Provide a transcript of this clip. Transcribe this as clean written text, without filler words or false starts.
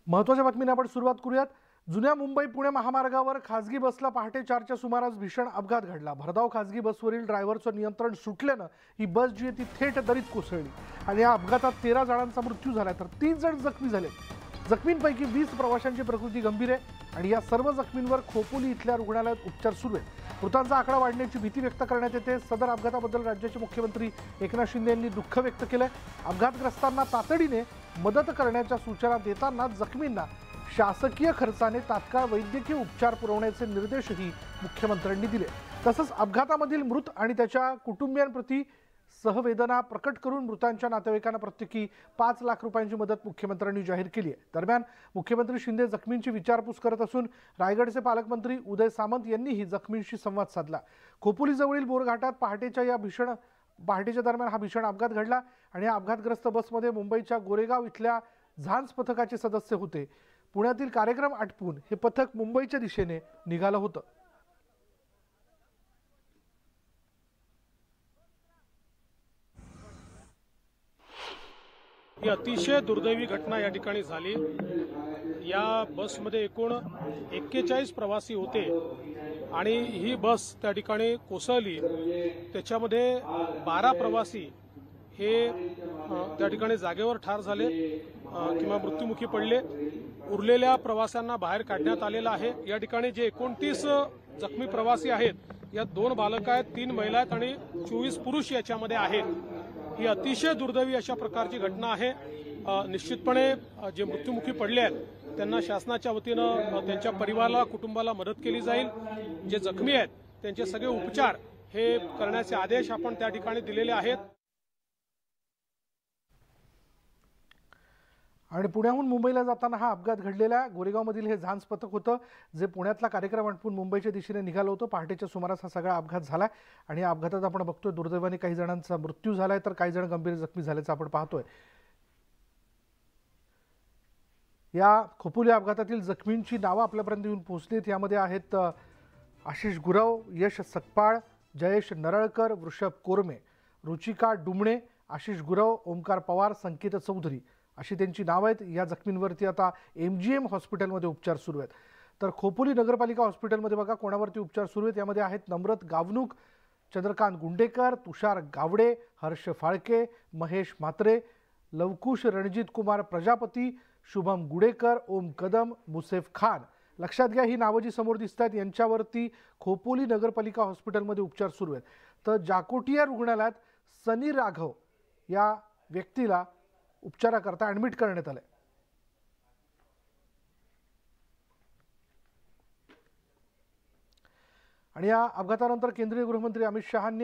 महत्त्वाच्या बातमीने आपण सुरुवात करूयात। जुन्या मुंबई पुणे महामार्गावर खासगी बसला पहाटे 4च्या सुमारास भीषण अपघात घडला। भरधाव खासगी बसवरील ड्रायव्हरचं नियंत्रण सुटल्यानं ही बस जी आहे ती थेट दरीत कोसळली आणि या अपघातात 13 जणांचा मृत्यू झाला तर 3 जण जखमी झाले। जखमींपैकी 20 प्रवाशांची प्रकृती गंभीर आहे आणि या सर्व जखमींवर खोपोली इथल्या रुग्णालयात उपचार सुरू आहेत। मृतांचा आकडा वाढण्याची भीती व्यक्त करण्यात येते। सदर अपघाताबद्दल राज्याचे मुख्यमंत्री एकनाथ शिंदे यांनी दुःख व्यक्त केलंय। अपघातग्रस्तांना तातडीने मदत करण्याच्या सूचना देताना जखमींना शासकीय खर्चाने तात्काळ वैद्यकीय उपचार पुरवण्याचे निर्देशही मुख्यमंत्र्यांनी दिले। तसंच अपघातामधील मृत आणि त्याच्या कुटुंबियांप्रती सहवेदना प्रकट करून मृतांच्या नातेवाईकांना प्रत्येकी 5 लाख रुपयांची मदत मुख्यमंत्र्यांनी जाहीर केली आहे। दरम्यान मुख्यमंत्री शिंदे जखमींची विचारपूस करत असून रायगडचे पालकमंत्री उदय सामंत यांनीही जखमींशी संवाद साधला। खोपोलीजवळील बोरघाटात पहाटेच्या दरम्यान हा भीषण अपघात घडला आणि या अपघातग्रस्त बसमध्ये मुंबईच्या गोरेगाव इथल्या झांज पथकाचे सदस्य होते। पुण्यातील कार्यक्रम आटपून हे पथक मुंबईच्या दिशेने निघालं होतं। ही अतिशय दुर्दैवी घटना या ठिकाणी झाली। या बसमध्ये एकूण 41 प्रवासी होते आणि ही बस त्या ठिकाणी कोसळली। त्याच्यामध्ये 12 प्रवासी हे त्या ठिकाणी जागेवर ठार झाले किंवा मृत्युमुखी पडले। उरलेल्या प्रवाशांना बाहेर काढण्यात आलेलं आहे। या ठिकाणी जे 29 जखमी प्रवासी आहेत यात 2 बालक आहेत, 3 महिला आहेत आणि 24 पुरुष याच्यामध्ये आहेत। ही अतिशय दुर्दैवी अशा प्रकारची घटना आहे। निश्चितपणे जे मृत्युमुखी पडले आहेत त्यांना शासनाच्या वतीनं त्यांच्या परिवाराला कुटुंबाला मदत केली जाईल। जे जखमी आहेत त्यांचे सगळे उपचार हे करण्याचे आदेश आपण त्या ठिकाणी दिलेले आहेत। आणि पुण्याहून मुंबईला जाताना हा अपघात घडलेला गोरेगावमधील हे झांज पथक होतं जे पुण्यातला कार्यक्रम आटपून मुंबईच्या दिशेने निघालं होतं। पहाटेच्या सुमारास हा सगळा अपघात झाला आणि या अपघातात आपण बघतोय दुर्दैवाने काही जणांचा मृत्यू झालाय तर काही जण गंभीर जखमी झाल्याचं आपण पाहतोय। या खोपोली अपघातातील जखमींची नावं आपल्यापर्यंत येऊन पोहोचलीत। यामध्ये आहेत आशिष गुरव, यश सकपाळ, जयेश नरळकर, वृषभ कोरमे, रुचिका डुमणे, आशिष गुरव, ओमकार पवार, संकेत चौधरी अशी त्यांची नावं आहेत। या जखमींवरती आता MGM हॉस्पिटलमध्ये उपचार सुरू आहेत। तर खोपोली नगरपालिका हॉस्पिटलमध्ये बघा कोणावरती उपचार सुरू आहेत। यामध्ये आहेत नम्रत गावणूक, चंद्रकांत गुंडेकर, तुषार गावडे, हर्ष फाळके, महेश म्हात्रे, लवकुश रणजित कुमार प्रजापती, शुभम गुडेकर, ओम कदम, मुसेफ खान। लक्षात घ्या ही नावं जी समोर दिसत आहेत यांच्यावरती खोपोली नगरपालिका हॉस्पिटलमध्ये उपचार सुरू आहेत। तर जाकोटिया रुग्णालयात सनी राघव या व्यक्तीला उपचाराकरता ॲडमिट करण्यात आले। आणि या अपघातानंतर केंद्रीय गृहमंत्री अमित शहांनी